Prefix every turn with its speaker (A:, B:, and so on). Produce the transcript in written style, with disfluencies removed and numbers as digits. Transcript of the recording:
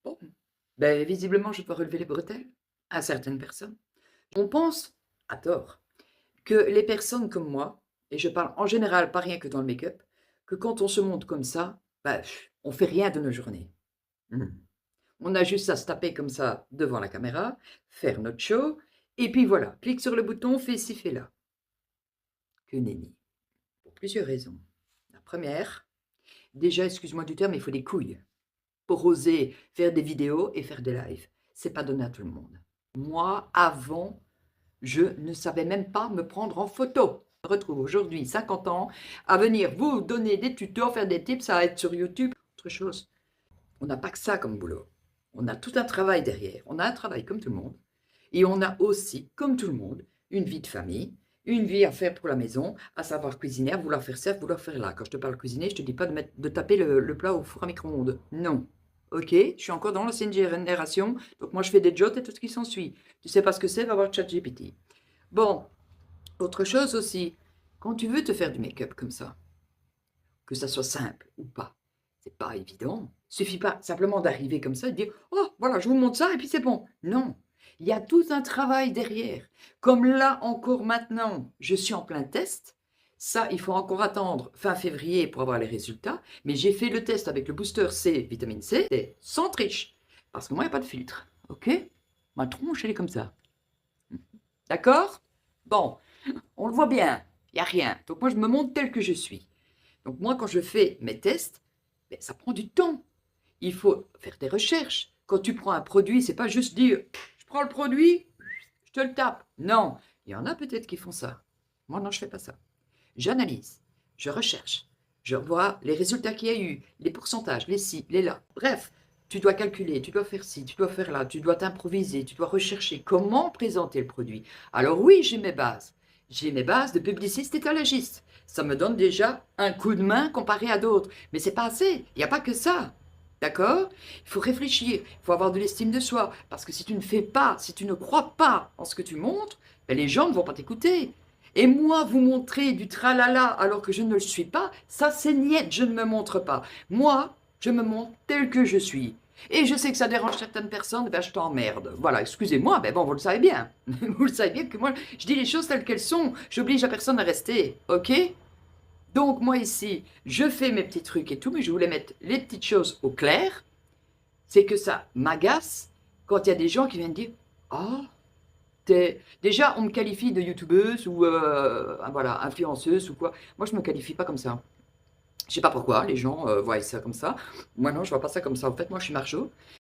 A: Bon, ben, visiblement, je dois relever les bretelles à certaines personnes. On pense, à tort, que les personnes comme moi, et je parle en général, pas rien que dans le make-up, que quand on se montre comme ça, bah, on fait rien de nos journées. Mmh. On a juste à se taper comme ça devant la caméra, faire notre show, et puis voilà, clique sur le bouton, fais ci, fais là. Que nenni, pour plusieurs raisons. La première, déjà, excuse-moi du terme, il faut des couilles pour oser faire des vidéos et faire des lives. C'est pas donné à tout le monde. Moi, avant, je ne savais même pas me prendre en photo. Je me retrouve aujourd'hui, 50 ans, à venir vous donner des tutos, faire des tips, à être sur YouTube, autre chose. On n'a pas que ça comme boulot. On a tout un travail derrière. On a un travail comme tout le monde. Et on a aussi, comme tout le monde, une vie de famille, une vie à faire pour la maison, à savoir cuisiner, à vouloir faire ça, à vouloir faire là. Quand je te parle cuisiner, je te dis pas de taper le plat au four à micro-ondes. Non. Ok, je suis encore dans l'ancienne génération, donc moi je fais des jots et tout ce qui s'ensuit. Tu sais pas ce que c'est, va voir ChatGPT. Bon, autre chose aussi, quand tu veux te faire du make-up comme ça, que ça soit simple ou pas, c'est pas évident. Suffit pas simplement d'arriver comme ça et de dire: «Oh voilà, je vous montre ça et puis c'est bon». Non, il y a tout un travail derrière. Comme là encore maintenant, je suis en plein test. Ça, il faut encore attendre fin février pour avoir les résultats, mais j'ai fait le test avec le booster C, vitamine C, et sans triche, parce que moi, il y a pas de filtre, OK? Ma tronche, elle est comme ça. D'accord? Bon, on le voit bien, il y a rien. Donc moi, je me montre tel que je suis. Donc moi, quand je fais mes tests, beh, ça prend du temps. Il faut faire des recherches. Quand tu prends un produit, c'est pas juste dire: «Je prends le produit, je te le tape». Non, il y en a peut-être qui font ça. Moi non, je fais pas ça. J'analyse, je recherche, je vois les résultats qu'il y a eu, les pourcentages, les ci, les là. Bref, tu dois calculer, tu dois faire ci, tu dois faire là, tu dois t'improviser, tu dois rechercher comment présenter le produit. Alors oui, j'ai mes bases. J'ai mes bases de publiciste étalagiste. Ça me donne déjà un coup de main comparé à d'autres. Mais c'est pas assez. Il n'y a pas que ça. D'accord? Il faut réfléchir, il faut avoir de l'estime de soi. Parce que si tu ne fais pas, si tu ne crois pas en ce que tu montres, ben les gens ne vont pas t'écouter. Et moi, vous montrer du tralala alors que je ne le suis pas, ça c'est niette, je ne me montre pas. Moi, je me montre tel que je suis. Et je sais que ça dérange certaines personnes, ben je t'emmerde. Voilà, excusez-moi, mais bon, vous le savez bien. Vous le savez bien que moi, je dis les choses telles qu'elles sont. J'oblige la personne à rester, ok? Donc moi ici, je fais mes petits trucs et tout, mais je voulais mettre les petites choses au clair. C'est que ça m'agace quand il y a des gens qui viennent dire: «Ah, déjà, on me qualifie de youtubeuse ou voilà, influenceuse ou quoi. Moi, je me qualifie pas comme ça. Je sais pas pourquoi les gens voient ça comme ça. Moi, non, je vois pas ça comme ça. En fait, moi, je suis marcho